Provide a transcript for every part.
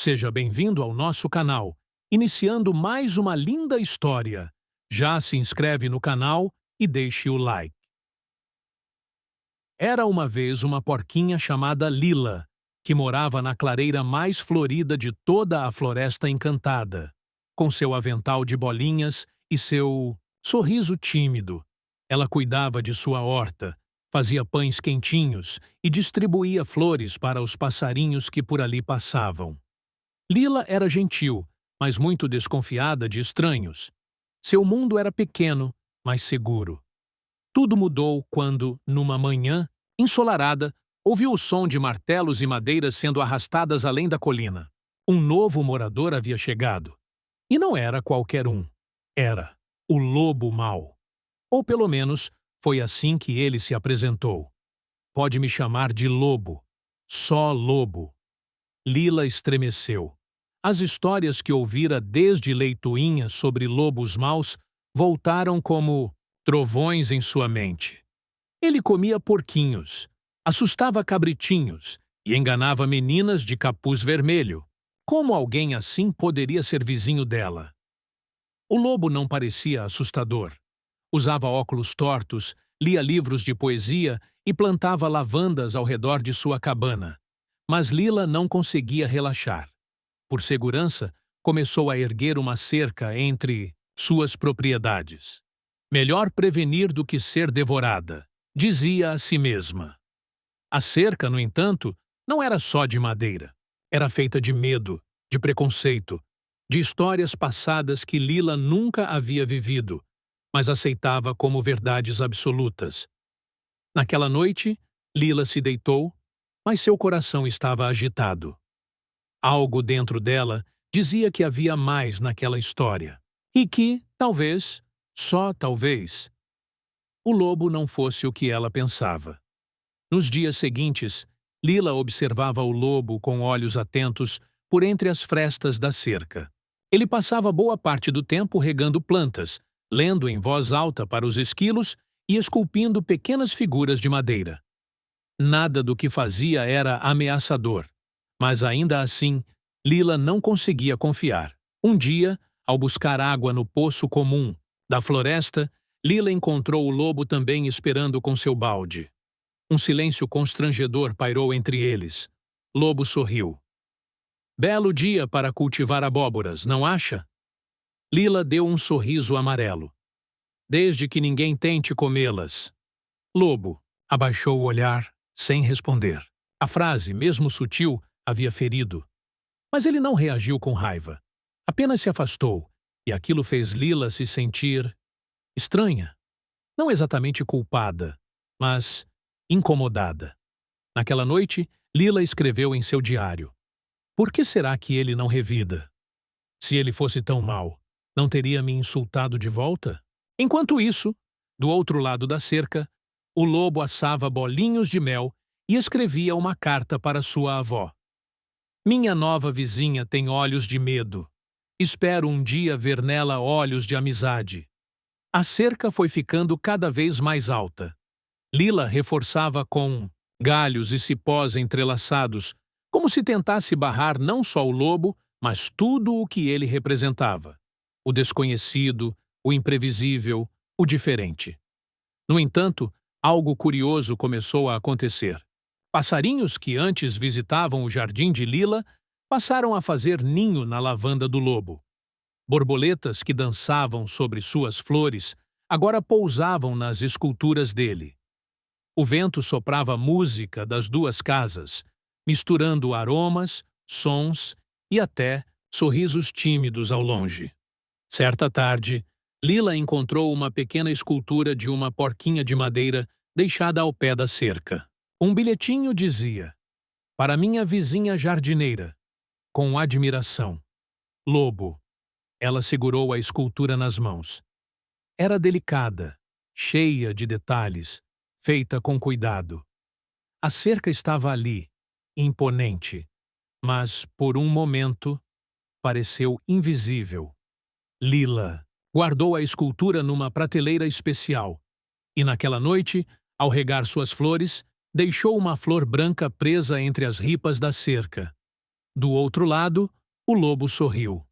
Seja bem-vindo ao nosso canal, iniciando mais uma linda história. Já se inscreve no canal e deixe o like. Era uma vez uma porquinha chamada Lila, que morava na clareira mais florida de toda a Floresta Encantada. Com seu avental de bolinhas e seu sorriso tímido, ela cuidava de sua horta, fazia pães quentinhos e distribuía flores para os passarinhos que por ali passavam. Lila era gentil, mas muito desconfiada de estranhos. Seu mundo era pequeno, mas seguro. Tudo mudou quando, numa manhã ensolarada, ouviu o som de martelos e madeiras sendo arrastadas além da colina. Um novo morador havia chegado. E não era qualquer um. Era o Lobo Mau. Ou pelo menos, foi assim que ele se apresentou. Pode me chamar de Lobo. Só Lobo. Lila estremeceu. As histórias que ouvira desde leitoinha sobre lobos maus voltaram como trovões em sua mente. Ele comia porquinhos, assustava cabritinhos e enganava meninas de capuz vermelho. Como alguém assim poderia ser vizinho dela? O lobo não parecia assustador. Usava óculos tortos, lia livros de poesia e plantava lavandas ao redor de sua cabana. Mas Lila não conseguia relaxar. Por segurança, começou a erguer uma cerca entre suas propriedades. Melhor prevenir do que ser devorada, dizia a si mesma. A cerca, no entanto, não era só de madeira. Era feita de medo, de preconceito, de histórias passadas que Lila nunca havia vivido, mas aceitava como verdades absolutas. Naquela noite, Lila se deitou, mas seu coração estava agitado. Algo dentro dela dizia que havia mais naquela história. E que, talvez, só talvez, o lobo não fosse o que ela pensava. Nos dias seguintes, Lila observava o lobo com olhos atentos por entre as frestas da cerca. Ele passava boa parte do tempo regando plantas, lendo em voz alta para os esquilos e esculpindo pequenas figuras de madeira. Nada do que fazia era ameaçador, mas ainda assim, Lila não conseguia confiar. Um dia, ao buscar água no poço comum da floresta, Lila encontrou o lobo também esperando com seu balde. Um silêncio constrangedor pairou entre eles. Lobo sorriu. Belo dia para cultivar abóboras, não acha? Lila deu um sorriso amarelo. Desde que ninguém tente comê-las. Lobo abaixou o olhar, sem responder. A frase, mesmo sutil, havia ferido. Mas ele não reagiu com raiva. Apenas se afastou, e aquilo fez Lila se sentir estranha. Não exatamente culpada, mas incomodada. Naquela noite, Lila escreveu em seu diário. Por que será que ele não revida? Se ele fosse tão mau, não teria me insultado de volta? Enquanto isso, do outro lado da cerca, o lobo assava bolinhos de mel e escrevia uma carta para sua avó. Minha nova vizinha tem olhos de medo. Espero um dia ver nela olhos de amizade. A cerca foi ficando cada vez mais alta. Lila reforçava com galhos e cipós entrelaçados, como se tentasse barrar não só o lobo, mas tudo o que ele representava. O desconhecido, o imprevisível, o diferente. No entanto, algo curioso começou a acontecer. Passarinhos que antes visitavam o jardim de Lila passaram a fazer ninho na lavanda do lobo. Borboletas que dançavam sobre suas flores agora pousavam nas esculturas dele. O vento soprava música das duas casas, misturando aromas, sons e até sorrisos tímidos ao longe. Certa tarde, Lila encontrou uma pequena escultura de uma porquinha de madeira deixada ao pé da cerca. Um bilhetinho dizia: para minha vizinha jardineira, com admiração. Lobo. Ela segurou a escultura nas mãos. Era delicada, cheia de detalhes, feita com cuidado. A cerca estava ali, imponente, mas, por um momento, pareceu invisível. Lila guardou a escultura numa prateleira especial, e naquela noite, ao regar suas flores, deixou uma flor branca presa entre as ripas da cerca. Do outro lado, o lobo sorriu.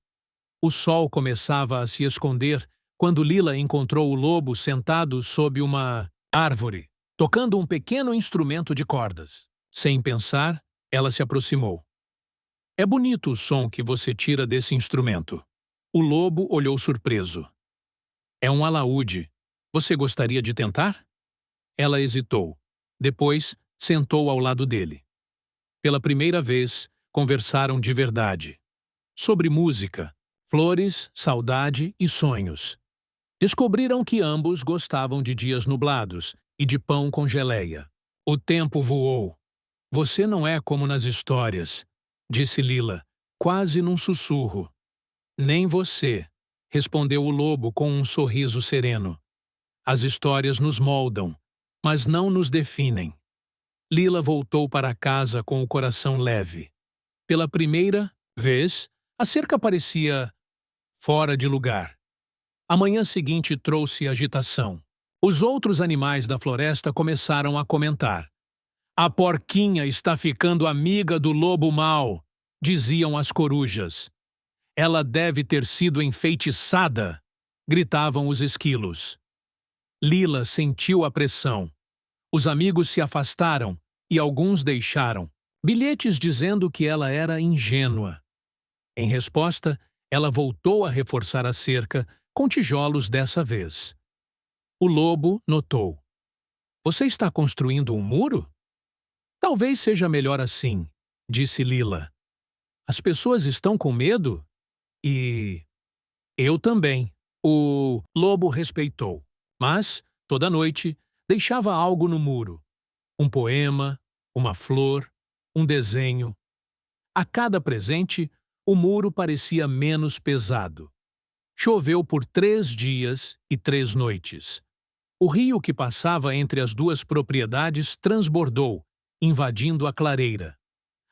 O sol começava a se esconder quando Lila encontrou o lobo sentado sob uma árvore, tocando um pequeno instrumento de cordas. Sem pensar, ela se aproximou. É bonito o som que você tira desse instrumento. O lobo olhou surpreso. É um alaúde. Você gostaria de tentar? Ela hesitou. Depois, sentou ao lado dele. Pela primeira vez, conversaram de verdade. Sobre música, flores, saudade e sonhos. Descobriram que ambos gostavam de dias nublados e de pão com geleia. O tempo voou. Você não é como nas histórias, disse Lila, quase num sussurro. Nem você, respondeu o lobo com um sorriso sereno. As histórias nos moldam, mas não nos definem. Lila voltou para casa com o coração leve. Pela primeira vez, a cerca parecia fora de lugar. A manhã seguinte trouxe agitação. Os outros animais da floresta começaram a comentar. A porquinha está ficando amiga do lobo mau, diziam as corujas. Ela deve ter sido enfeitiçada, gritavam os esquilos. Lila sentiu a pressão. Os amigos se afastaram e alguns deixaram bilhetes dizendo que ela era ingênua. Em resposta, ela voltou a reforçar a cerca, com tijolos dessa vez. O lobo notou. Você está construindo um muro? Talvez seja melhor assim, disse Lila. As pessoas estão com medo? E eu também. O lobo respeitou, mas, toda noite, deixava algo no muro. Um poema, uma flor, um desenho. A cada presente, o muro parecia menos pesado. Choveu por 3 dias e 3 noites. O rio que passava entre as duas propriedades transbordou, invadindo a clareira.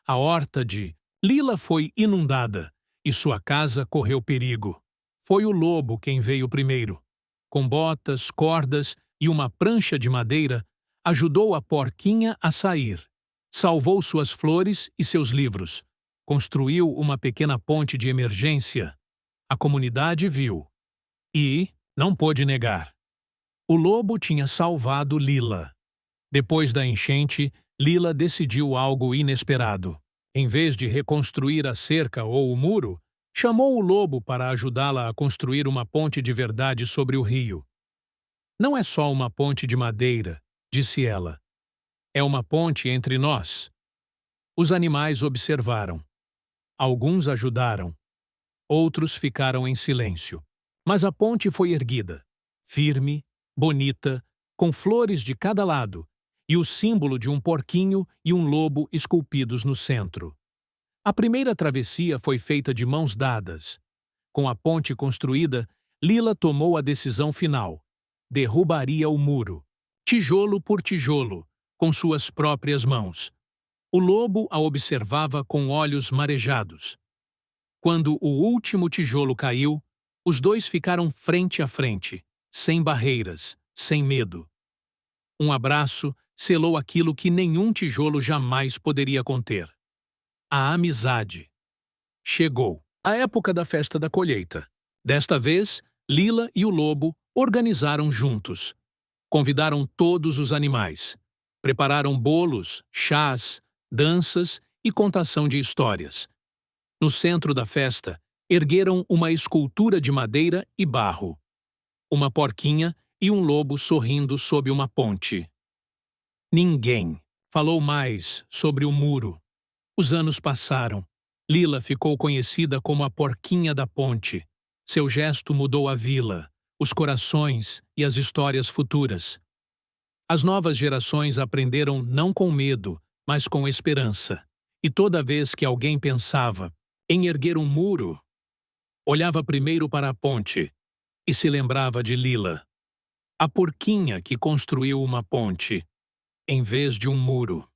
A horta de Lila foi inundada e sua casa correu perigo. Foi o lobo quem veio primeiro. Com botas, cordas e uma prancha de madeira, ajudou a porquinha a sair. Salvou suas flores e seus livros. Construiu uma pequena ponte de emergência. A comunidade viu. E não pôde negar. O lobo tinha salvado Lila. Depois da enchente, Lila decidiu algo inesperado. Em vez de reconstruir a cerca ou o muro, chamou o lobo para ajudá-la a construir uma ponte de verdade sobre o rio. Não é só uma ponte de madeira, disse ela. É uma ponte entre nós. Os animais observaram. Alguns ajudaram. Outros ficaram em silêncio. Mas a ponte foi erguida, firme, bonita, com flores de cada lado, e o símbolo de um porquinho e um lobo esculpidos no centro. A primeira travessia foi feita de mãos dadas. Com a ponte construída, Lila tomou a decisão final. Derrubaria o muro, tijolo por tijolo, com suas próprias mãos. O lobo a observava com olhos marejados. Quando o último tijolo caiu, os dois ficaram frente a frente, sem barreiras, sem medo. Um abraço selou aquilo que nenhum tijolo jamais poderia conter. A amizade. Chegou a época da festa da colheita. Desta vez, Lila e o lobo organizaram juntos. Convidaram todos os animais. Prepararam bolos, chás, danças e contação de histórias. No centro da festa, ergueram uma escultura de madeira e barro. Uma porquinha e um lobo sorrindo sob uma ponte. Ninguém falou mais sobre o muro. Os anos passaram. Lila ficou conhecida como a porquinha da ponte. Seu gesto mudou a vila, os corações e as histórias futuras. As novas gerações aprenderam não com medo, mas com esperança. E toda vez que alguém pensava em erguer um muro, olhava primeiro para a ponte e se lembrava de Lila, a porquinha que construiu uma ponte, em vez de um muro.